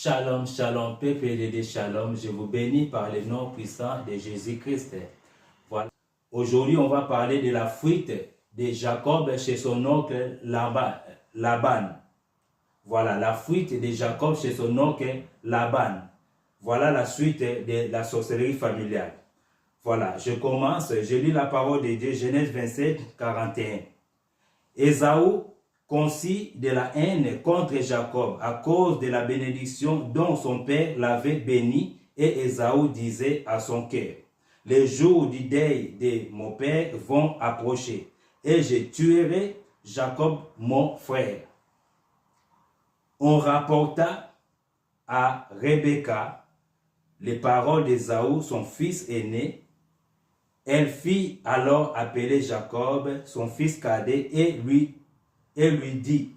Shalom, shalom, peuple shalom. Je vous bénis par le nom puissant de Jésus-Christ. Voilà. Aujourd'hui, on va parler de la fuite de Jacob chez son oncle Laban. Voilà, la fuite de Jacob chez son oncle Laban. Voilà la suite de la sorcellerie familiale. Voilà, je commence, je lis la parole de Dieu, Genèse 27, 41. Ésaü conçut de la haine contre Jacob à cause de la bénédiction dont son père l'avait béni, et Ésaü disait à son cœur: les jours du deuil de mon père vont approcher, et je tuerai Jacob mon frère. On rapporta à Rebecca les paroles d'Ésaü, son fils aîné. Elle fit alors appeler Jacob, son fils cadet, et lui dit: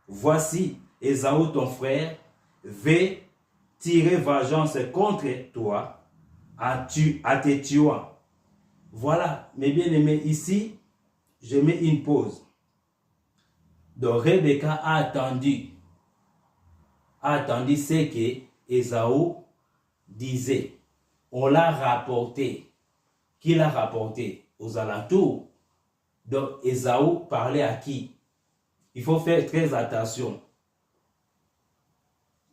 voici, Ésaü ton frère veut tirer vengeance contre toi en te tuant. Voilà, mes bien-aimés, ici, je mets une pause. Donc, Rebecca a attendu ce que Ésaü disait. On l'a rapporté. Qui l'a rapporté? Aux alentours. Donc, Ésaü parlait à qui? Il faut faire très attention.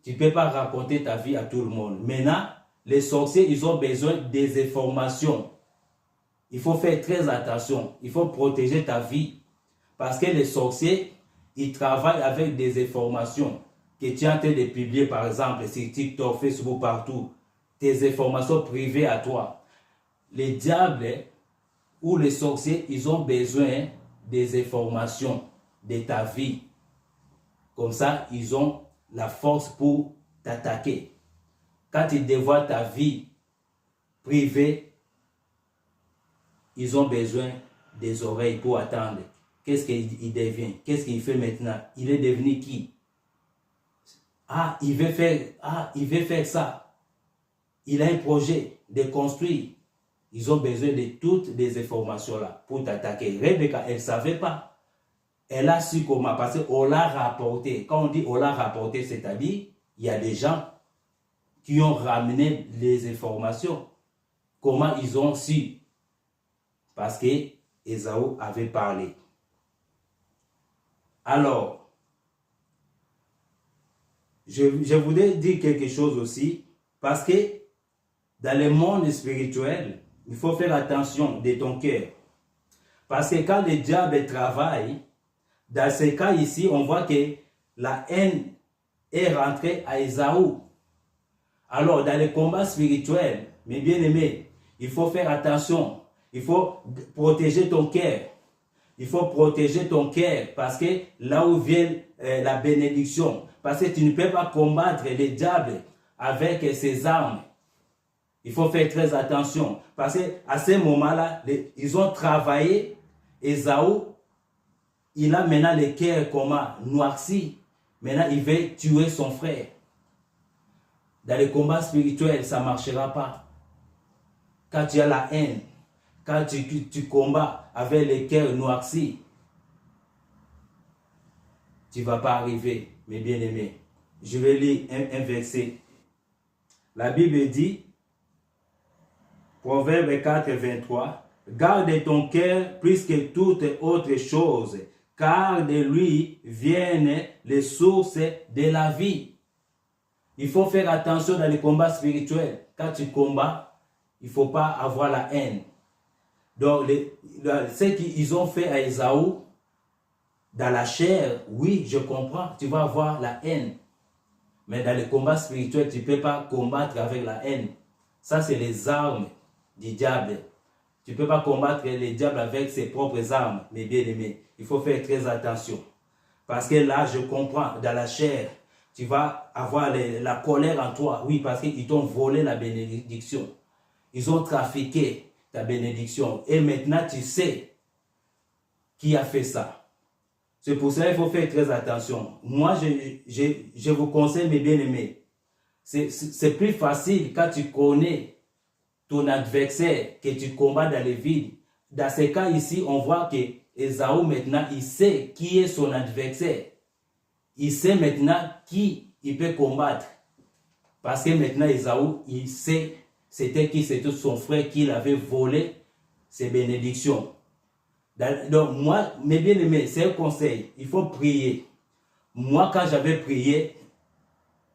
Tu ne peux pas raconter ta vie à tout le monde. Maintenant, les sorciers, ils ont besoin des informations. Il faut faire très attention. Il faut protéger ta vie. Parce que les sorciers, ils travaillent avec des informations que tu es en train de publier, par exemple, sur TikTok, Facebook, partout. Tes informations privées à toi. Les diables ou les sorciers, ils ont besoin des informations de ta vie. Comme ça, ils ont la force pour t'attaquer. Quand ils dévoilent ta vie privée, ils ont besoin des oreilles pour attendre. Qu'est-ce qu'il devient? Qu'est-ce qu'il fait maintenant? Il est devenu qui? Il veut faire ça. Il a un projet de construire. Ils ont besoin de toutes les informations-là pour t'attaquer. Rebecca, elle ne savait pas. Elle a su comment, parce qu'on l'a rapporté. Quand on dit on l'a rapporté, c'est-à-dire, il y a des gens qui ont ramené les informations. Comment ils ont su? Parce que Ésaü avait parlé. Alors, je voulais dire quelque chose aussi, parce que dans le monde spirituel, il faut faire attention de ton cœur. Parce que quand le diable travaille, dans ce cas ici, on voit que la haine est rentrée à Ésaü. Alors, dans le combat spirituel, mes bien-aimés, il faut faire attention. Il faut protéger ton cœur. Il faut protéger ton cœur parce que là où vient la bénédiction, parce que tu ne peux pas combattre le diable avec ses armes. Il faut faire très attention. Parce qu'à ce moment-là, ils ont travaillé. Ésaü, il a maintenant le cœur comment noirci. Maintenant, il veut tuer son frère. Dans le combat spirituel, ça ne marchera pas. Quand tu as la haine, quand tu combats avec le cœur noirci, tu ne vas pas arriver, mes bien-aimés. Je vais lire un verset. La Bible dit, Proverbe 4, 23, garde ton cœur plus que toute autre chose, car de lui viennent les sources de la vie. Il faut faire attention dans les combats spirituels. Quand tu combats, il ne faut pas avoir la haine. Donc, ce qu'ils ont fait à Ésaü, dans la chair, oui, je comprends, tu vas avoir la haine. Mais dans les combats spirituels, tu ne peux pas combattre avec la haine. Ça, c'est les armes du diable. Tu ne peux pas combattre les diables avec ses propres armes, mes bien-aimés. Il faut faire très attention. Parce que là, je comprends, dans la chair, tu vas avoir la colère en toi. Oui, parce qu'ils t'ont volé la bénédiction. Ils ont trafiqué ta bénédiction. Et maintenant, tu sais qui a fait ça. C'est pour ça qu'il faut faire très attention. Moi, je vous conseille, mes bien-aimés, c'est plus facile quand tu connais ton adversaire, que tu combats dans le vide. Dans ce cas ici, on voit que Ésaü maintenant, il sait qui est son adversaire. Il sait maintenant qui il peut combattre. Parce que maintenant, Ésaü, il sait c'était qui, c'était son frère qui l'avait volé ses bénédictions. Donc moi, mes bien-aimés, c'est un conseil. Il faut prier. Moi, quand j'avais prié,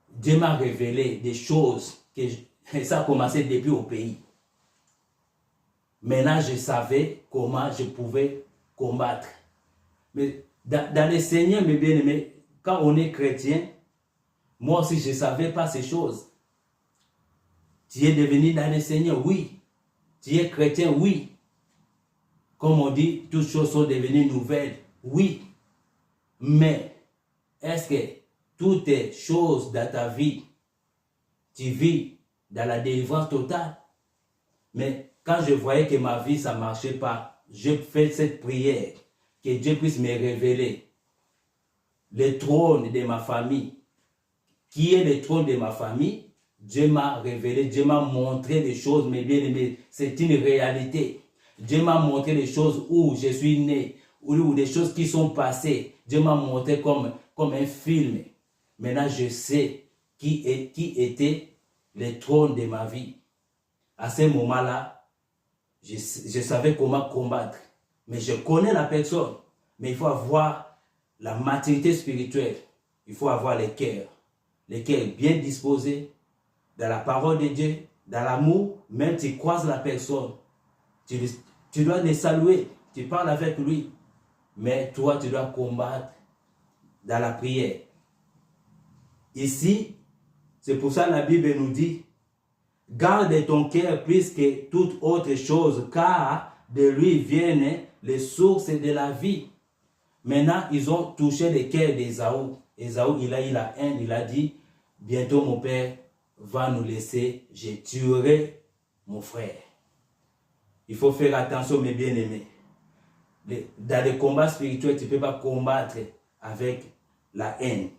Dieu m'a révélé des choses et ça a commencé depuis au pays. Maintenant, je savais comment je pouvais combattre. Mais dans le Seigneur, mes bien-aimés, quand on est chrétien, moi aussi, je ne savais pas ces choses. Tu es devenu dans le Seigneur, oui. Tu es chrétien, oui. Comme on dit, toutes choses sont devenues nouvelles, oui. Mais, est-ce que toutes les choses dans ta vie, tu vis dans la délivrance totale? Mais quand je voyais que ma vie, ça ne marchait pas, je fais cette prière, que Dieu puisse me révéler le trône de ma famille. Qui est le trône de ma famille? Dieu m'a révélé, Dieu m'a montré des choses, mes bien-aimés, c'est une réalité. Dieu m'a montré des choses où je suis né, ou des choses qui sont passées. Dieu m'a montré comme un film. Maintenant, je sais qui était le trône de ma vie. À ce moment-là, je savais comment combattre. Mais je connais la personne. Mais il faut avoir la maturité spirituelle. Il faut avoir le cœur bien disposé dans la parole de Dieu, dans l'amour. Même tu croises la personne. Tu dois le saluer, tu parles avec lui, mais toi, tu dois combattre dans la prière. Ici, c'est pour ça que la Bible nous dit, garde ton cœur plus que toute autre chose, car de lui viennent les sources de la vie. Maintenant, ils ont touché le cœur d'Ésaü. Ésaü, il a eu la haine, il a dit, bientôt mon père va nous laisser, je tuerai mon frère. Il faut faire attention, mes bien-aimés. Dans les combats spirituels, tu ne peux pas combattre avec la haine.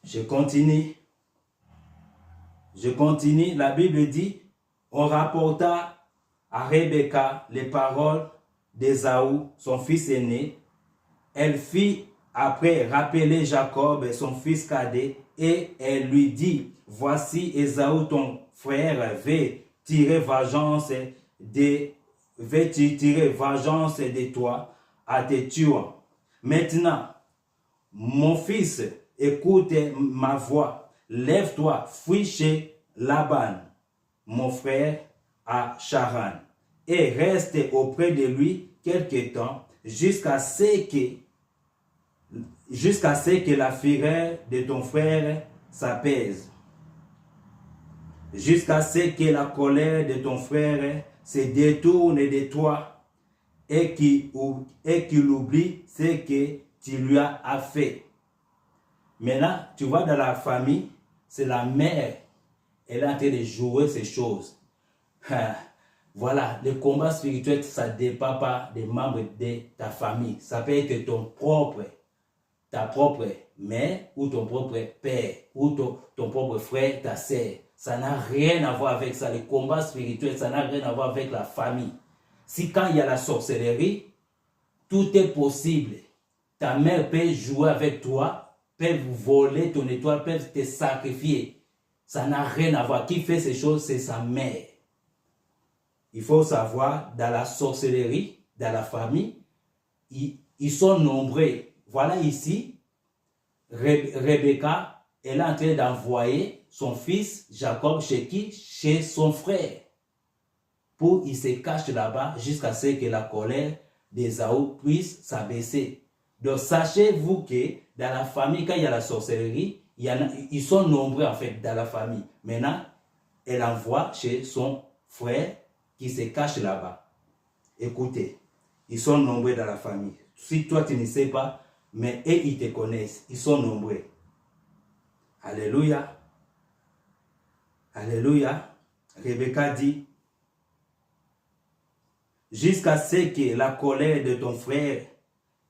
Je continue. La Bible dit, on rapporta à Rebecca les paroles d'Ésaü, son fils aîné. Elle fit après rappeler Jacob, son fils cadet, et elle lui dit, voici Ésaü, ton frère, veut tirer vengeance de toi à te tuer. Maintenant, mon fils, écoute ma voix, lève-toi, fuis chez Laban, mon frère, à Charan, et reste auprès de lui quelque temps, jusqu'à ce que la fureur de ton frère s'apaise, jusqu'à ce que la colère de ton frère se détourne de toi et qu'il oublie ce que tu lui as fait. Maintenant, tu vois, dans la famille, c'est la mère, elle est en train de jouer ces choses. Voilà, le combat spirituel, ça ne dépend pas des membres de ta famille. Ça peut être ta propre mère ou ton propre père ou ton propre frère, ta sœur. Ça n'a rien à voir avec ça. Le combat spirituel, ça n'a rien à voir avec la famille. Si quand il y a la sorcellerie, tout est possible. Ta mère peut jouer avec toi, peut voler ton étoile, peut te sacrifier. Ça n'a rien à voir. Qui fait ces choses, c'est sa mère. Il faut savoir, dans la sorcellerie, dans la famille, ils sont nombreux. Voilà ici, Rebecca, elle est en train d'envoyer son fils Jacob chez qui? Chez son frère. Pour qu'il se cache là-bas jusqu'à ce que la colère d'Ésaü puisse s'abaisser. Donc sachez-vous que dans la famille, quand il y a la sorcellerie, ils sont nombreux en fait dans la famille. Maintenant, elle envoie chez son frère qui se cache là-bas. Écoutez, ils sont nombreux dans la famille. Si toi tu ne sais pas, mais eux ils te connaissent, ils sont nombreux. Alléluia. Alléluia. Rebecca dit, jusqu'à ce que la colère de ton frère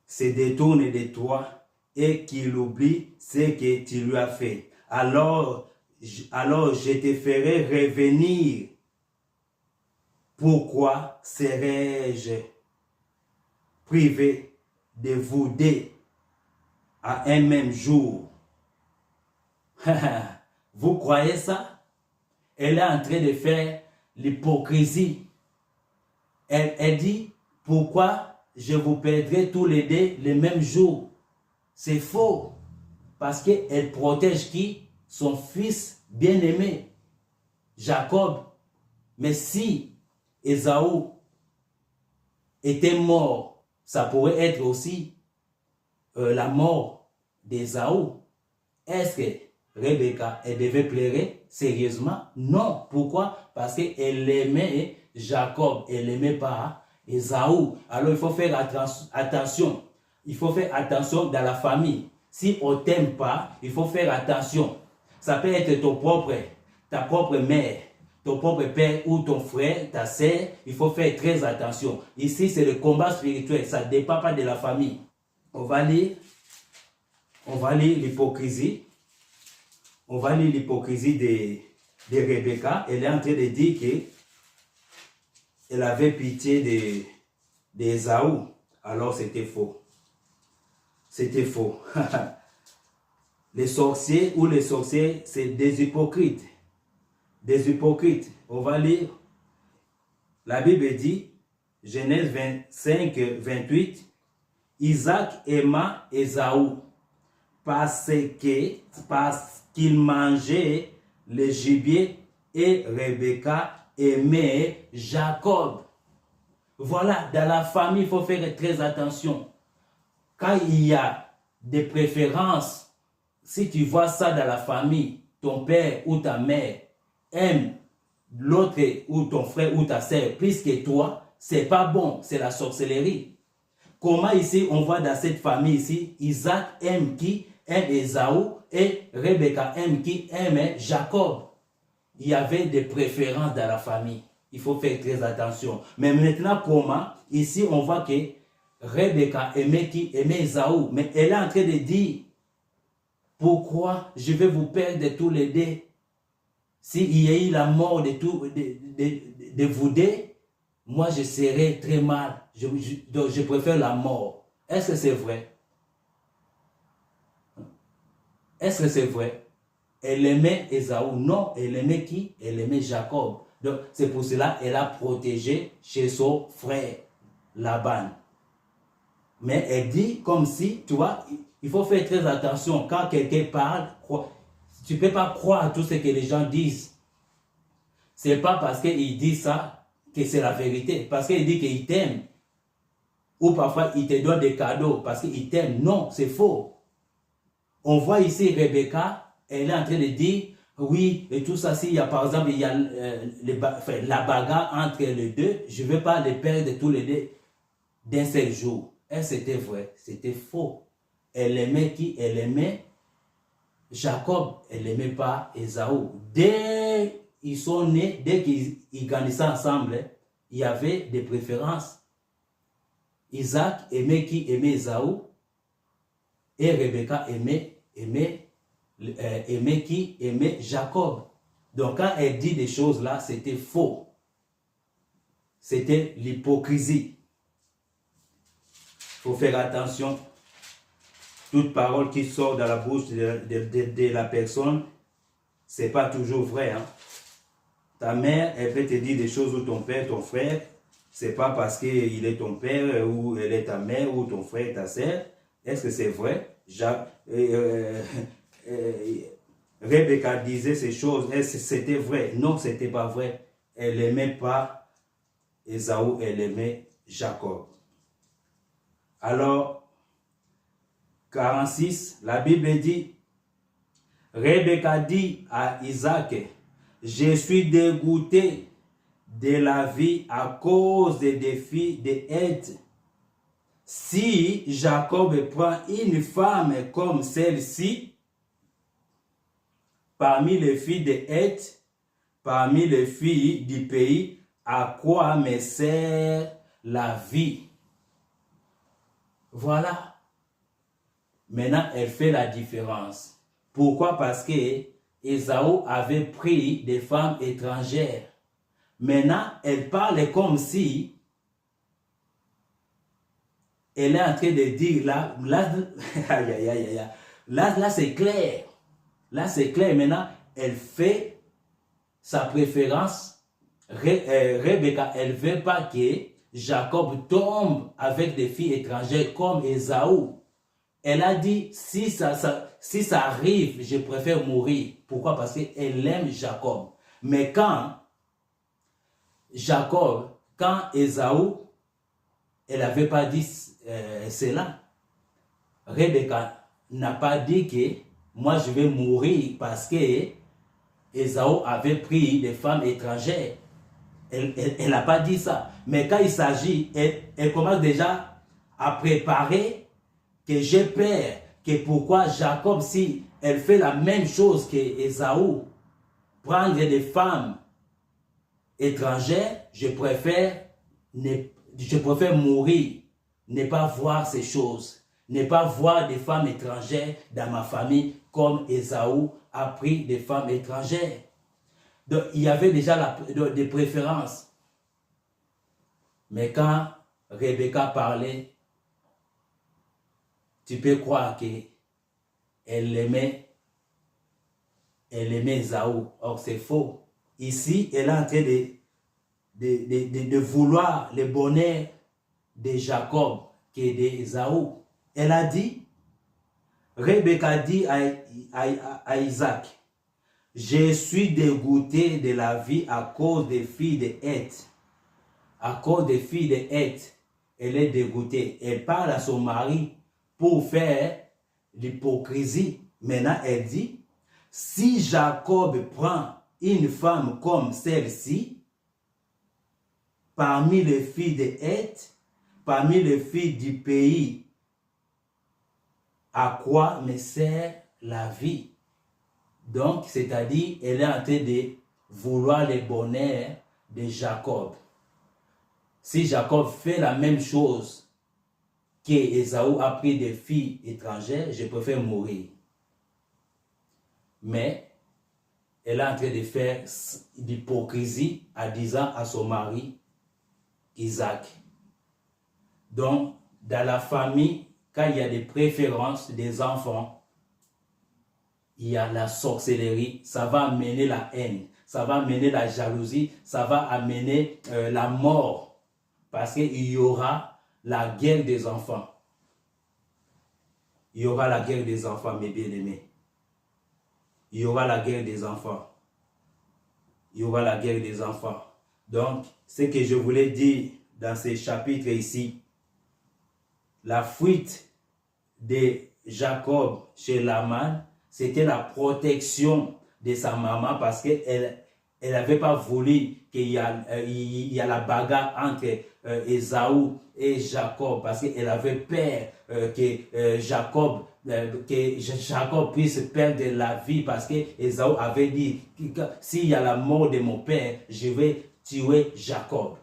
se détourne de toi et qu'il oublie ce que tu lui as fait. Alors je te ferai revenir. Pourquoi serais-je privé de vous deux à un même jour? Vous croyez ça? Elle est en train de faire l'hypocrisie. Elle dit, pourquoi je vous perdrai tous les deux le même jour? C'est faux. Parce qu'elle protège qui? Son fils bien-aimé, Jacob. Mais si Ésaü était mort, ça pourrait être aussi la mort d'Ésaü. Est-ce que Rebecca, elle devait pleurer sérieusement? Non. Pourquoi? Parce qu'elle aimait Jacob, elle n'aimait pas Ésaü. Alors il faut faire attention. Il faut faire attention dans la famille. Si on ne t'aime pas, il faut faire attention. Ça peut être ta propre mère, ton propre père ou ton frère, ta sœur. Il faut faire très attention. Ici, c'est le combat spirituel. Ça ne dépend pas de la famille. On va lire l'hypocrisie. On va lire l'hypocrisie de Rebecca. Elle est en train de dire qu'elle avait pitié d'Ésaü. Alors c'était faux. C'était faux. Les sorciers ou les sorcières, c'est des hypocrites. Des hypocrites. On va lire. La Bible dit, Genèse 25, 28, Isaac aima Ésaü parce qu'il mangeait le gibier et Rebecca aimait Jacob. Voilà, dans la famille, il faut faire très attention. Quand il y a des préférences, si tu vois ça dans la famille, ton père ou ta mère aime l'autre ou ton frère ou ta sœur plus que toi, c'est pas bon, c'est la sorcellerie. Comment ici, on voit dans cette famille ici, Isaac aime qui? Aime Ésaü et Rebecca aime qui? Aime Jacob. Il y avait des préférences dans la famille. Il faut faire très attention. Mais maintenant, comment? Ici, on voit que Rebecca aimait qui? Aimait Ésaü. Mais elle est en train de dire, pourquoi je vais vous perdre tous les deux? S'il y a eu la mort de vous deux, moi je serais très mal. Donc je préfère la mort. Est-ce que c'est vrai? Est-ce que c'est vrai? Elle aimait Ésaü. Non, elle aimait qui? Elle aimait Jacob. Donc c'est pour cela qu'elle a protégé chez son frère Laban. Mais elle dit comme si, tu vois, il faut faire très attention. Quand quelqu'un parle, tu ne peux pas croire à tout ce que les gens disent. Ce n'est pas parce qu'il dit ça que c'est la vérité. Parce qu'il dit qu'il t'aime. Ou parfois il te donne des cadeaux parce qu'il t'aime. Non, c'est faux. On voit ici Rebecca, elle est en train de dire, oui, et tout ça, s'il y a par exemple, il y a la bagarre entre les deux, je ne veux pas les perdre tous les deux d'un seul jour. Et c'était vrai, c'était faux. Elle aimait qui? Elle aimait Jacob, elle n'aimait pas Ésaü. Dès qu'ils sont nés, dès qu'ils grandissaient ensemble, il y avait des préférences. Isaac aimait qui? Aimait Ésaü. Et Rebecca aimait qui? Aimait Jacob. Donc quand elle dit des choses là, c'était faux. C'était l'hypocrisie. Il faut faire attention. Toute parole qui sort de la bouche de la personne, ce n'est pas toujours vrai. Hein? Ta mère, elle peut te dire des choses, ou ton père, ton frère, ce n'est pas parce qu'il est ton père, ou elle est ta mère, ou ton frère, ta sœur. Est-ce que c'est vrai? Rebecca disait ces choses, est-ce que c'était vrai? Non, ce n'était pas vrai. Elle n'aimait pas Ésaü, elle aimait Jacob. Alors, 46, la Bible dit, Rebecca dit à Isaac, je suis dégoûté de la vie à cause des filles de Heth. Si Jacob prend une femme comme celle-ci, parmi les filles de Heth, parmi les filles du pays, à quoi me sert la vie? Voilà. Maintenant, elle fait la différence. Pourquoi? Parce que Ésaü avait pris des femmes étrangères. Maintenant, elle parle comme si elle est en train de dire là c'est clair. Là, c'est clair. Maintenant, elle fait sa préférence. Rebecca, elle ne veut pas que Jacob tombe avec des filles étrangères comme Ésaü. Elle a dit, si ça arrive, je préfère mourir. Pourquoi? Parce qu'elle aime Jacob. Mais quand Ésaü, elle n'avait pas dit cela. Rebecca n'a pas dit que moi je vais mourir parce que Ésaü avait pris des femmes étrangères. Elle n'a pas dit ça. Mais quand il s'agit, elle commence déjà à préparer que j'ai peur, que pourquoi Jacob, si elle fait la même chose que Ésaü, prendre des femmes étrangères, je préfère mourir, ne pas voir ces choses, ne pas voir des femmes étrangères dans ma famille comme Ésaü a pris des femmes étrangères. Donc, il y avait déjà des préférences. Mais quand Rebecca parlait, tu peux croire qu'elle aimait Ésaü. Or, c'est faux. Ici, elle est en train de vouloir le bonheur de Jacob que d'Ésaü. Elle a dit, Rebecca dit à Isaac, je suis dégoûté de la vie à cause des filles de Heth. À cause des filles de Heth, elle est dégoûtée. Elle parle à son mari pour faire l'hypocrisie. Maintenant, elle dit, si Jacob prend une femme comme celle-ci, parmi les filles de Heth, parmi les filles du pays, à quoi me sert la vie? Donc, c'est-à-dire, elle est en train de vouloir le bonheur de Jacob. Si Jacob fait la même chose qu'Ésaü a pris des filles étrangères, je préfère mourir. Mais elle est en train de faire l'hypocrisie en disant à son mari, Isaac. Donc, dans la famille, quand il y a des préférences des enfants, il y a la sorcellerie, ça va amener la haine, ça va amener la jalousie, ça va amener la mort. Parce qu'il y aura la guerre des enfants. Il y aura la guerre des enfants, mes bien-aimés. Il y aura la guerre des enfants. Il y aura la guerre des enfants. Donc, ce que je voulais dire dans ces chapitres ici, la fuite de Jacob chez Laban, c'était la protection de sa maman parce qu'elle n'avait pas voulu qu'il y a la bagarre entre Ésaü et Jacob parce qu'elle avait peur que Jacob puisse perdre la vie parce que Ésaü avait dit que s'il y a la mort de mon père, je vais tuer Jacob.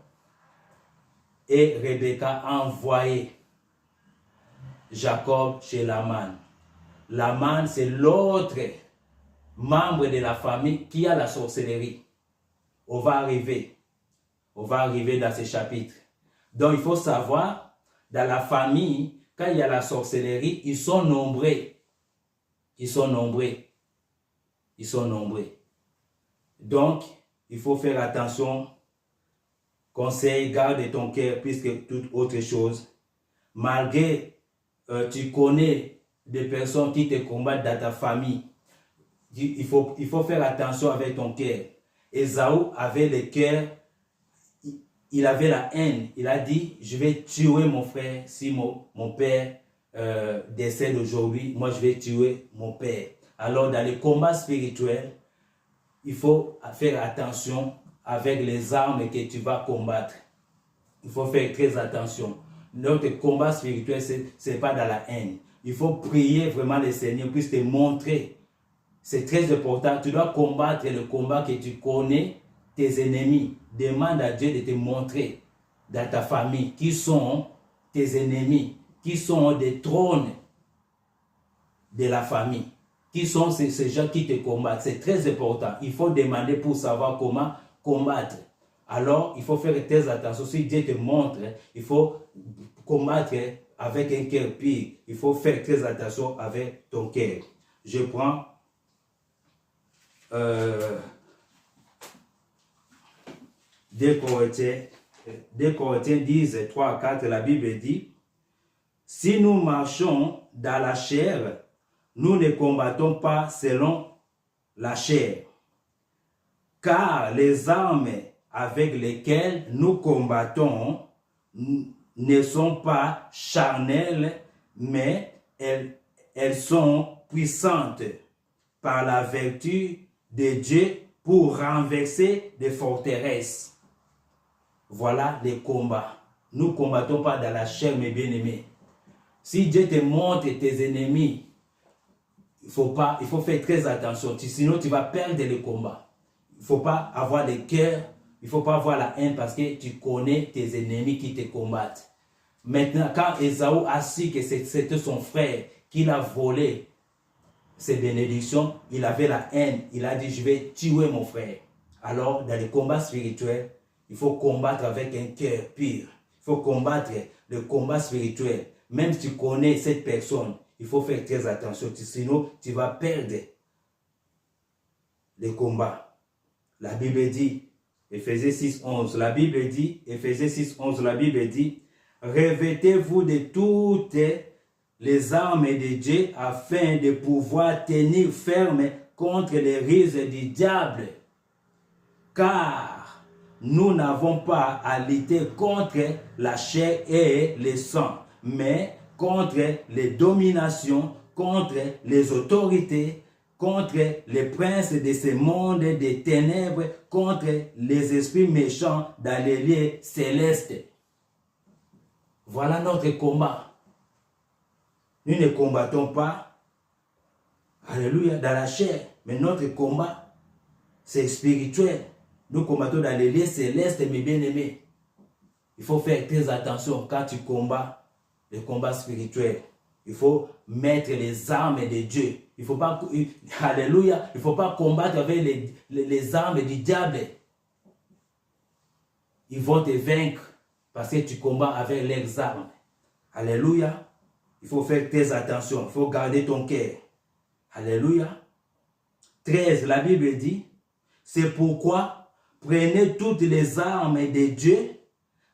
Et Rebecca a envoyé Jacob chez Laban. Laban, c'est l'autre membre de la famille qui a la sorcellerie. On va arriver dans ce chapitre. Donc, il faut savoir, dans la famille, quand il y a la sorcellerie, ils sont nombreux. Ils sont nombreux. Ils sont nombreux. Donc, il faut faire attention. Conseil, garde ton cœur plus que toute autre chose. Malgré, tu connais des personnes qui te combattent dans ta famille, il faut faire attention avec ton cœur. Ésaü avait le cœur, il avait la haine. Il a dit, je vais tuer mon frère si mon père décède aujourd'hui. Moi, je vais tuer mon père. Alors, dans les combats spirituels, il faut faire attention avec les armes que tu vas combattre. Il faut faire très attention. Notre combat spirituel, ce n'est pas dans la haine. Il faut prier vraiment le Seigneur puisse te montrer. C'est très important. Tu dois combattre le combat que tu connais, tes ennemis. Demande à Dieu de te montrer dans ta famille qui sont tes ennemis, qui sont des trônes de la famille, qui sont ces gens qui te combattent. C'est très important. Il faut demander pour savoir comment combattre. Alors, il faut faire très attention. Si Dieu te montre, il faut combattre avec un cœur pur. Il faut faire très attention avec ton cœur. Je prends 2 Corinthiens 10, 3 à 4, la Bible dit, si nous marchons dans la chair, nous ne combattons pas selon la chair, car les armes avec lesquelles nous combattons ne sont pas charnelles, mais elles sont puissantes par la vertu de Dieu pour renverser des forteresses. Voilà les combats. Nous ne combattons pas dans la chair, mes bien-aimés. Si Dieu te montre tes ennemis, il faut faire très attention, sinon tu vas perdre le combat. Il ne faut pas avoir le cœur, il ne faut pas avoir la haine parce que tu connais tes ennemis qui te combattent. Maintenant, quand Ésaü a su que c'était son frère qu'il a volé ses bénédictions, il avait la haine. Il a dit, je vais tuer mon frère. Alors, dans les combats spirituels, il faut combattre avec un cœur pur. Il faut combattre le combat spirituel. Même si tu connais cette personne, il faut faire très attention. Sinon, tu vas perdre les combats. La Bible dit, Éphésiens 6, 11, la Bible dit, Éphésiens 6, 11, la Bible dit, revêtez-vous de toutes les armes de Dieu afin de pouvoir tenir ferme contre les ruses du diable. Car nous n'avons pas à lutter contre la chair et le sang, mais contre les dominations, contre les autorités, contre les princes de ce monde des ténèbres, contre les esprits méchants dans les lieux célestes. Voilà notre combat. Nous ne combattons pas, alléluia, dans la chair, mais notre combat, c'est spirituel. Nous combattons dans les lieux célestes, mes bien-aimés. Il faut faire très attention quand tu combats le combat spirituel. Il faut mettre les armes de Dieu. Il faut pas, alléluia, il ne faut pas combattre avec les armes du diable. Ils vont te vaincre parce que tu combats avec leurs armes. Alléluia. Il faut faire très attention. Il faut garder ton cœur. Alléluia. 13, la Bible dit, c'est pourquoi prenez toutes les armes de Dieu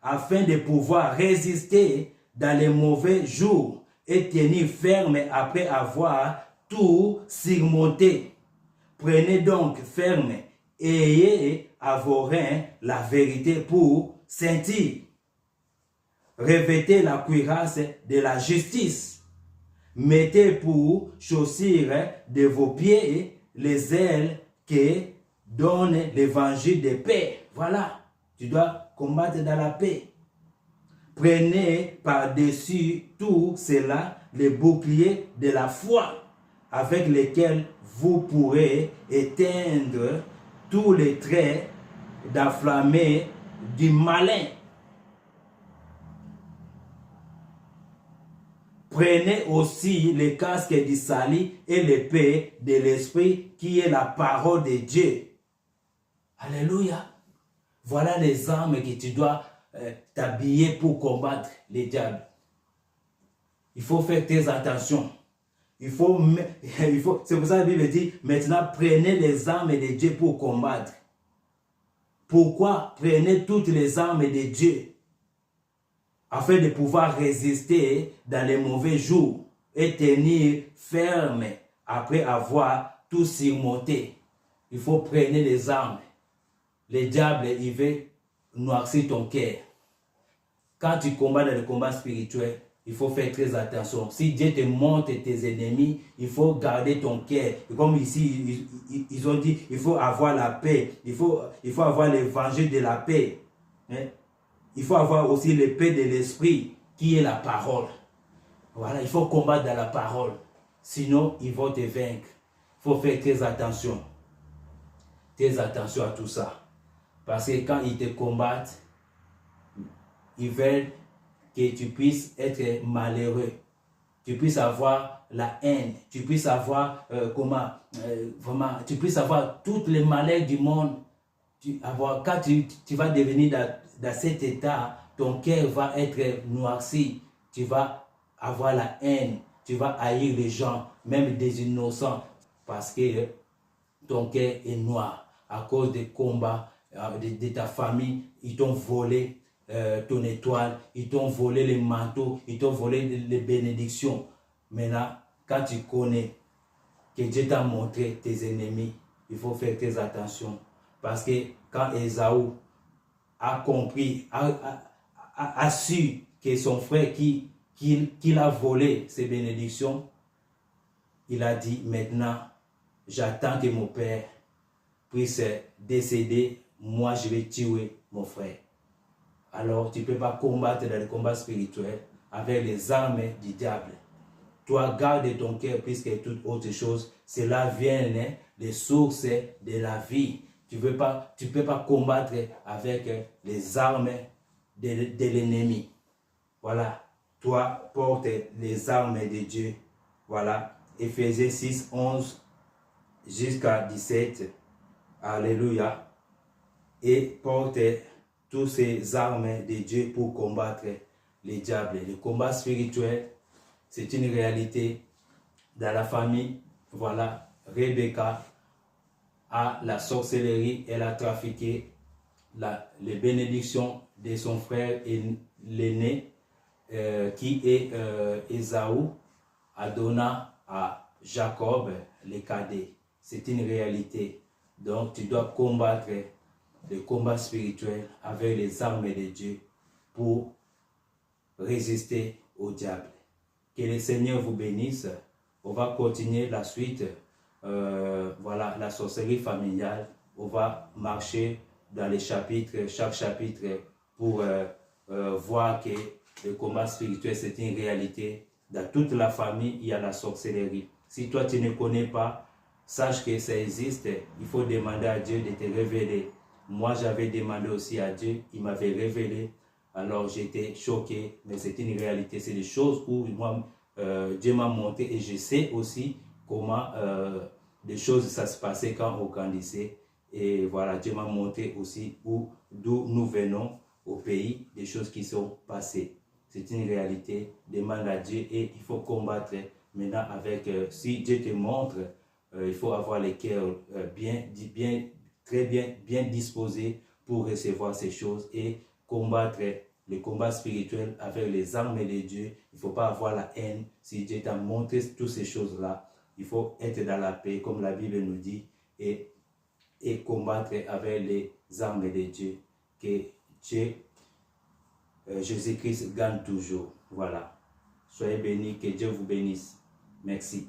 afin de pouvoir résister dans les mauvais jours et tenir ferme après avoir tout surmonté. Prenez donc ferme et ayez à vos reins la vérité pour sentir. Revêtez la cuirasse de la justice. Mettez pour chaussures de vos pieds les ailes que donne l'évangile de paix. Voilà, tu dois combattre dans la paix. Prenez par-dessus tout cela les boucliers de la foi avec lesquels vous pourrez éteindre tous les traits d'enflammé du malin. Prenez aussi le casque du salut et l'épée de l'esprit qui est la parole de Dieu. Alléluia. Voilà les armes que tu dois t'habiller pour combattre les diables. Il faut faire très attention. C'est pour ça que la Bible dit, maintenant prenez les armes de Dieu pour combattre. Pourquoi? Prenez toutes les armes de Dieu afin de pouvoir résister dans les mauvais jours et tenir ferme après avoir tout surmonté. Il faut prendre les armes. Le diable, il veut noircir ton cœur. Quand tu combats dans le combat spirituel, il faut faire très attention. Si Dieu te montre tes ennemis, il faut garder ton cœur. Comme ici, ils ont dit, il faut avoir la paix. Il faut avoir l'évangile de la paix. Hein? Il faut avoir aussi l'épée de l'esprit, qui est la parole. Voilà, il faut combattre dans la parole. Sinon, ils vont te vaincre. Il faut faire très attention. Très attention à tout ça. Parce que quand ils te combattent, ils veulent que tu puisses être malheureux. Tu puisses avoir la haine. Tu puisses avoir, tu puisses avoir toutes les malheurs du monde. Quand tu vas devenir dans cet état, ton cœur va être noirci. Tu vas avoir la haine. Tu vas haïr les gens, même des innocents. Parce que ton cœur est noir à cause des combats de ta famille. Ils t'ont volé ton étoile, ils t'ont volé les manteaux, ils t'ont volé les bénédictions. Maintenant, quand tu connais que Dieu t'a montré tes ennemis, il faut faire très attention. Parce que quand Ésaü a compris, a su que son frère qui a volé ses bénédictions, il a dit, maintenant, j'attends que mon père puisse décéder, moi je vais tuer mon frère. Alors tu ne peux pas combattre dans le combat spirituel avec les armes du diable. Toi, garde ton cœur plus que toute autre chose. Cela vient des sources de la vie. Tu ne peux pas combattre avec les armes de l'ennemi. Voilà. Toi, porte les armes de Dieu. Voilà. Éphésiens 6, 11 jusqu'à 17. Alléluia. Et porte toutes ces armes de Dieu pour combattre les diables. Le combat spirituel, c'est une réalité dans la famille. Voilà, Rebecca a la sorcellerie, elle a trafiqué les bénédictions de son frère l'aîné, qui est Ésaü, a donné à Jacob les cadets. C'est une réalité. Donc tu dois combattre le combat spirituel avec les armes de Dieu pour résister au diable. Que le Seigneur vous bénisse. On va continuer la suite. Voilà, la sorcellerie familiale. On va marcher dans les chapitres, chaque chapitre, pour voir que le combat spirituel, c'est une réalité. Dans toute la famille, il y a la sorcellerie. Si toi, tu ne connais pas, sache que ça existe. Il faut demander à Dieu de te révéler. Moi, j'avais demandé aussi à Dieu. Il m'avait révélé. Alors, j'étais choqué. Mais c'est une réalité. C'est des choses où moi, Dieu m'a montré. Et je sais aussi comment des choses, ça se passait quand on grandissait. Et voilà, Dieu m'a montré aussi d'où nous venons au pays, des choses qui sont passées. C'est une réalité. Demande à Dieu et il faut combattre. Maintenant, avec, si Dieu te montre, il faut avoir les cœurs très bien disposés pour recevoir ces choses et combattre le combat spirituel avec les armes de Dieu. Il ne faut pas avoir la haine. Si Dieu t'a montré toutes ces choses-là, il faut être dans la paix, comme la Bible nous dit, et combattre avec les armes de Dieu. Que Dieu, Jésus-Christ gagne toujours. Voilà. Soyez bénis, que Dieu vous bénisse. Merci.